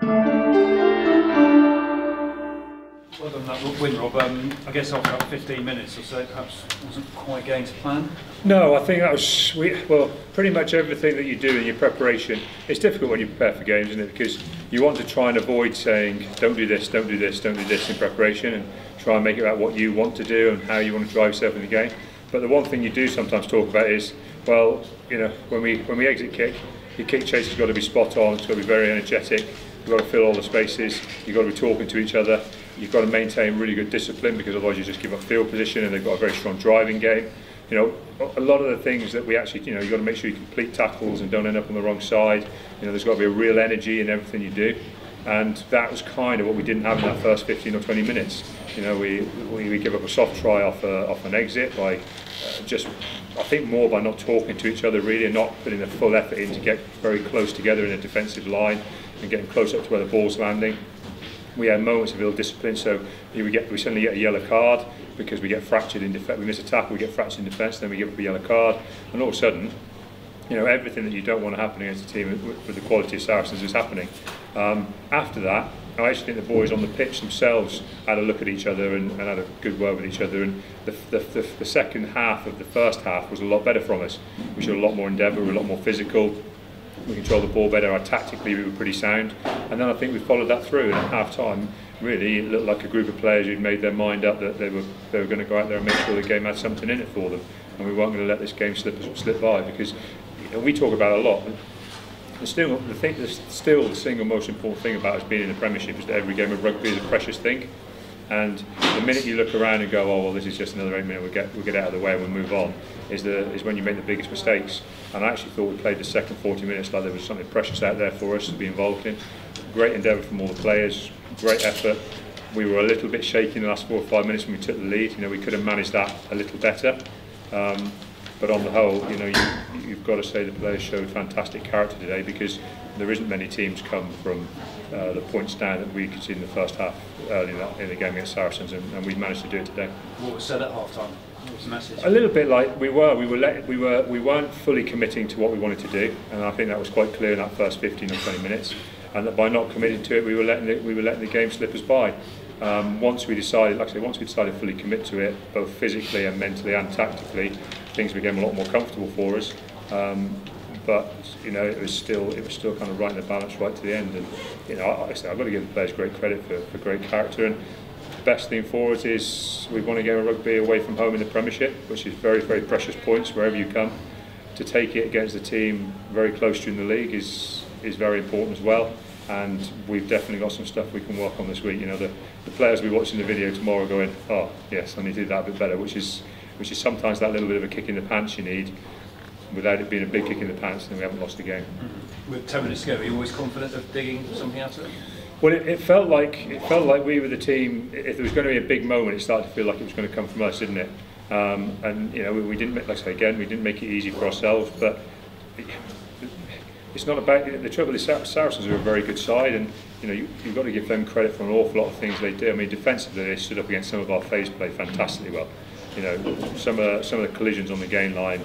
Well done that win, Rob. I guess after about 15 minutes or so, perhaps wasn't quite going to plan. No, I think that was well, pretty much everything that you do in your preparation. It's difficult when you prepare for games, isn't it? Because you want to try and avoid saying, don't do this, don't do this, don't do this in preparation, and try and make it about what you want to do and how you want to drive yourself in the game. But the one thing you do sometimes talk about is, well, you know, when we exit kick, your kick chase has got to be spot on. It's got to be very energetic. You've got to fill all the spaces. You've got to be talking to each other. You've got to maintain really good discipline, because otherwise you just give up field position. And they've got a very strong driving game. You know, a lot of the things that we actually, you know, you've got to make sure you complete tackles and don't end up on the wrong side. You know, there's got to be a real energy in everything you do. And that was kind of what we didn't have in that first 15 or 20 minutes. You know, we give up a soft try off an exit by I think more by not talking to each other really, and not putting the full effort in to get very close together in a defensive line and getting close up to where the ball's landing. We had moments of ill discipline, so we suddenly get a yellow card because we get fractured in defence. We miss a tackle, we get fractured in defence, then we give up a yellow card, and all of a sudden, you know, everything that you don't want to happen against a team with the quality of Saracens is happening. After that, I actually think the boys on the pitch themselves had a look at each other and had a good word with each other, and the second half of the first half was a lot better from us. We showed a lot more endeavour, we were a lot more physical, we controlled the ball better, tactically we were pretty sound, and then I think we followed that through, and at half time really it looked like a group of players who'd made their mind up that they were going to go out there and make sure the game had something in it for them, and we weren't going to let this game slip by, because you know, we talk about it a lot. Still, the single most important thing about us being in the Premiership is that every game of rugby is a precious thing, and the minute you look around and go, oh well, this is just another 8 minutes, we'll get out of the way and we'll move on, is when you make the biggest mistakes. And I actually thought we played the second 40 minutes like there was something precious out there for us to be involved in. Great endeavour from all the players, great effort. We were a little bit shaky in the last 4 or 5 minutes when we took the lead. You know, we could have managed that a little better. But on the whole, you know, you've got to say the players showed fantastic character today, because there isn't many teams come from the points down that we could see in the first half early in the game against Saracens, and we've managed to do it today. What was said at half time? What was the message? A little bit like we weren't fully committing to what we wanted to do, and I think that was quite clear in that first 15 or 20 minutes. And that by not committing to it, we were letting the game slip us by. Once we decided to fully commit to it, both physically and mentally and tactically, things became a lot more comfortable for us. But you know, it was still kind of right in the balance right to the end. And you know, I've got to give the players great credit for great character. And the best thing for us is we've won a game of rugby away from home in the Premiership, which is very, very precious points wherever you come. To take it against a team very close to in the league is very important as well. And we've definitely got some stuff we can work on this week. You know, the players we watch in the video tomorrow are going, oh yes, I need to do that a bit better, which is sometimes that little bit of a kick in the pants you need, without it being a big kick in the pants, and we haven't lost the game. With 10 minutes to go, are you always confident of digging something out of it? Well, it felt like we were the team. If there was going to be a big moment, it started to feel like it was going to come from us, didn't it? And you know, we didn't, like I say again, we didn't make it easy for ourselves, but it's not about, the trouble is Saracens are a very good side, and you know, you've got to give them credit for an awful lot of things they do. I mean, defensively they stood up against some of our phase play fantastically well. You know, some of the collisions on the gain line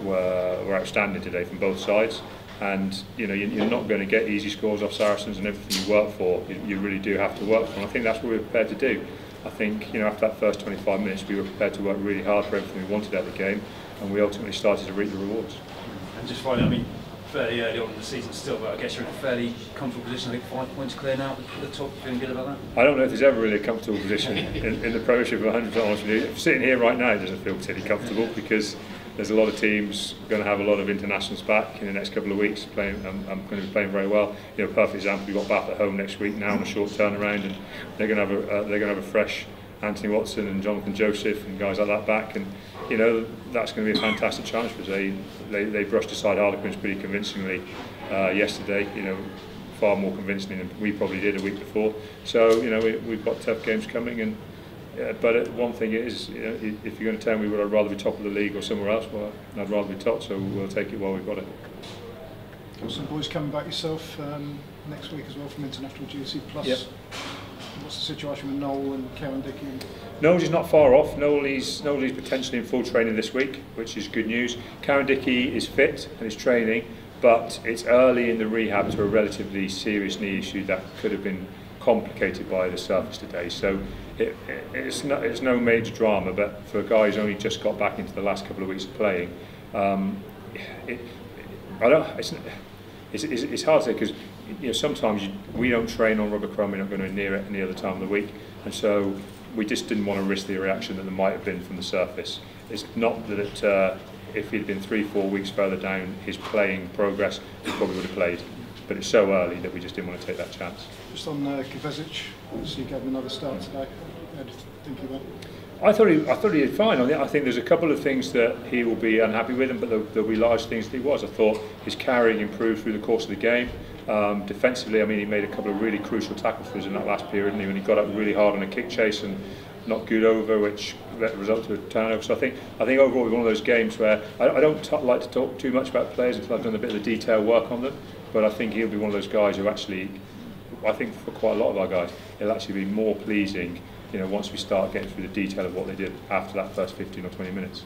were outstanding today from both sides, and you know, you're not going to get easy scores off Saracens, and everything you work for, you really do have to work for, and I think that's what we were prepared to do. I think, you know, after that first 25 minutes we were prepared to work really hard for everything we wanted out of the game, and we ultimately started to reap the rewards. And just finally, I mean, fairly early on in the season still, but I guess you're in a fairly comfortable position. I think 5 points clear now at the top. Feeling good about that? I don't know if there's ever really a comfortable position in the Premiership, 100% honest with you. Sitting here right now, it doesn't feel particularly comfortable, because there's a lot of teams going to have a lot of internationals back in the next couple of weeks. I'm going to be playing very well. You know, perfect example. We've got Bath at home next week now on a short turnaround, and they're going to have a fresh Anthony Watson and Jonathan Joseph and guys like that back, and you know, that's going to be a fantastic challenge for us. They brushed aside Harlequins pretty convincingly yesterday. You know, far more convincingly than we probably did a week before. So you know, we've got tough games coming, and but one thing is, you know, if you're going to tell me would I rather be top of the league or somewhere else, well, I'd rather be top. So we'll take it while we've got it. Got some boys coming back yourself next week as well from international duty. Plus, yep. What's the situation with Noel and Karen Dickey? Noel's is not far off. Noel's potentially in full training this week, which is good news. Karen Dickey is fit and is training, but it's early in the rehab to a relatively serious knee issue that could have been complicated by the surface today. So it's no major drama, but for a guy who's only just got back into the last couple of weeks of playing, it's hard to say, because sometimes we don't train on rubber crumb, we're not going to near it any other time of the week, and so we just didn't want to risk the reaction that there might have been from the surface. It's not that if he'd been 3-4 weeks further down his playing progress, he probably would have played, but it's so early that we just didn't want to take that chance. Just on Kovacic, so you gave him another start today. How do you think about it? I thought he did fine. I think there's a couple of things that he will be unhappy with, but there'll be large things that he was. I thought his carrying improved through the course of the game. Defensively, I mean, he made a couple of really crucial tackles for us in that last period, and when he got up really hard on a kick chase and knocked good over, which resulted in a turnover. So I think overall it was one of those games where I don't like to talk too much about players until I've done a bit of the detail work on them, but I think he'll be one of those guys who actually, I think for quite a lot of our guys, it'll actually be more pleasing, once we start getting through the detail of what they did after that first 15 or 20 minutes.